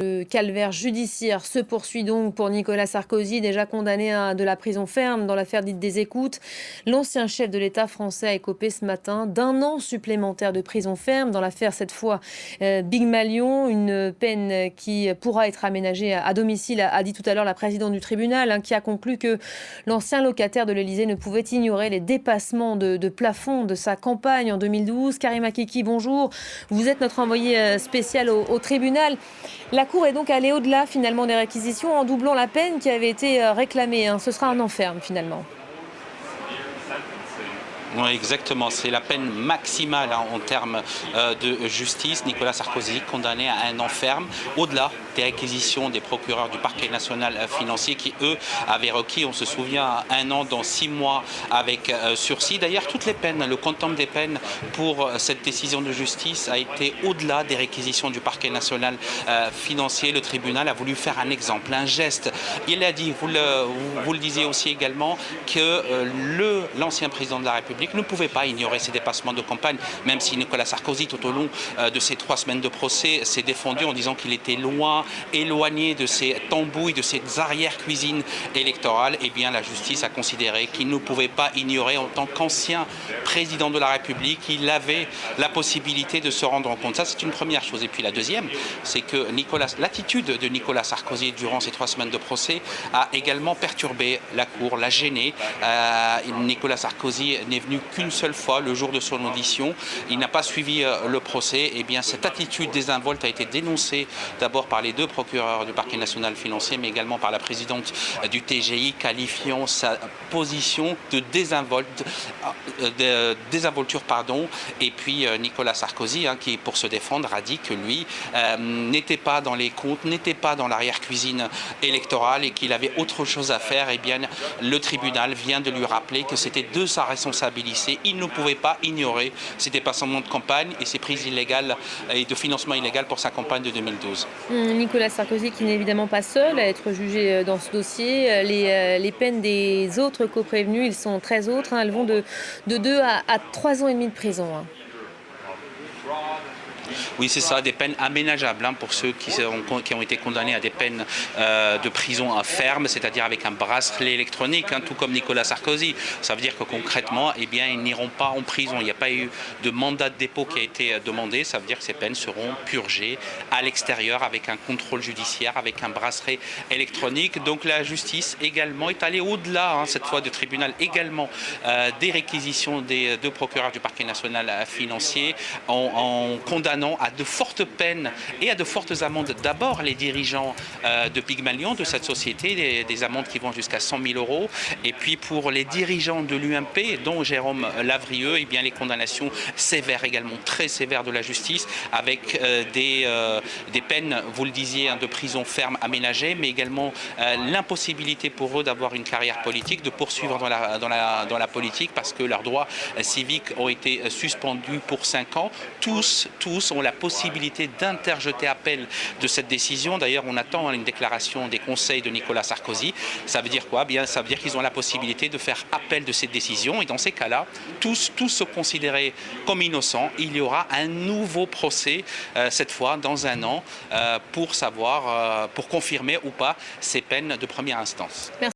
Le calvaire judiciaire se poursuit donc pour Nicolas Sarkozy, déjà condamné à de la prison ferme dans l'affaire dite des écoutes. L'ancien chef de l'État français a écopé ce matin d'1 an supplémentaire de prison ferme dans l'affaire, cette fois Big Malion, une peine qui pourra être aménagée à domicile, a dit tout à l'heure la présidente du tribunal, qui a conclu que l'ancien locataire de l'Élysée ne pouvait ignorer les dépassements de plafond de sa campagne en 2012. Karima Kiki, bonjour. Vous êtes notre envoyé spécial au tribunal. La Cour est donc allée au-delà finalement des réquisitions en doublant la peine qui avait été réclamée. Ce sera un enferme finalement. Oui, exactement. C'est la peine maximale en termes de justice. Nicolas Sarkozy condamné à 1 an ferme, au-delà des réquisitions des procureurs du parquet national financier qui, eux, avaient requis, on se souvient, 1 an dans 6 mois avec sursis. D'ailleurs, toutes les peines, le quantum des peines pour cette décision de justice a été au-delà des réquisitions du parquet national financier. Le tribunal a voulu faire un exemple, un geste. Il a dit, vous le disiez aussi également, que l'ancien président de la République ne pouvait pas ignorer ces dépassements de campagne, même si Nicolas Sarkozy, tout au long de ces 3 semaines de procès, s'est défendu en disant qu'il était éloigné de ces tambouilles, de ces arrière-cuisines électorales. Eh bien, la justice a considéré qu'il ne pouvait pas ignorer, en tant qu'ancien président de la République, il avait la possibilité de se rendre en compte. Ça, c'est une première chose. Et puis la deuxième, c'est que l'attitude de Nicolas Sarkozy durant ces 3 semaines de procès a également perturbé la Cour, l'a gêné. Nicolas Sarkozy n'est venu qu'une seule fois le jour de son audition. Il n'a pas suivi le procès. Eh bien, cette attitude désinvolte a été dénoncée d'abord par les 2 procureurs du parquet national financier, mais également par la présidente du TGI, qualifiant sa position de désinvolture. Et puis Nicolas Sarkozy, qui pour se défendre a dit que lui n'était pas dans les comptes, n'était pas dans l'arrière-cuisine électorale et qu'il avait autre chose à faire. Eh bien, le tribunal vient de lui rappeler que c'était de sa responsabilité. Il ne pouvait pas ignorer ces dépassements de campagne et ces prises illégales et de financement illégal pour sa campagne de 2012. Nicolas Sarkozy qui n'est évidemment pas seul à être jugé dans ce dossier. Les peines des autres coprévenus, ils sont 13 autres, elles vont de 2 à 3 ans et demi de prison. Oui, c'est ça, des peines aménageables pour ceux qui ont été condamnés à des peines de prison ferme, c'est-à-dire avec un bracelet électronique, tout comme Nicolas Sarkozy. Ça veut dire que concrètement, eh bien, ils n'iront pas en prison. Il n'y a pas eu de mandat de dépôt qui a été demandé. Ça veut dire que ces peines seront purgées à l'extérieur avec un contrôle judiciaire, avec un bracelet électronique. Donc la justice également est allée au-delà, cette fois de tribunal, également des réquisitions des 2 procureurs du parquet national financier en condamnant à de fortes peines et à de fortes amendes. D'abord, les dirigeants de Pygmalion, de cette société, des amendes qui vont jusqu'à 100 000 €. Et puis pour les dirigeants de l'UMP, dont Jérôme Lavrieux, eh bien les condamnations sévères également, très sévères de la justice, avec des peines, vous le disiez, de prison ferme aménagées, mais également l'impossibilité pour eux d'avoir une carrière politique, de poursuivre dans la politique parce que leurs droits civiques ont été suspendus pour 5 ans. Tous ont la possibilité d'interjeter appel de cette décision. D'ailleurs, on attend une déclaration des conseils de Nicolas Sarkozy. Ça veut dire quoi? Bien, ça veut dire qu'ils ont la possibilité de faire appel de cette décision. Et dans ces cas-là, tous se considérer comme innocents. Il y aura un nouveau procès, cette fois dans 1 an, pour confirmer ou pas ces peines de première instance. Merci.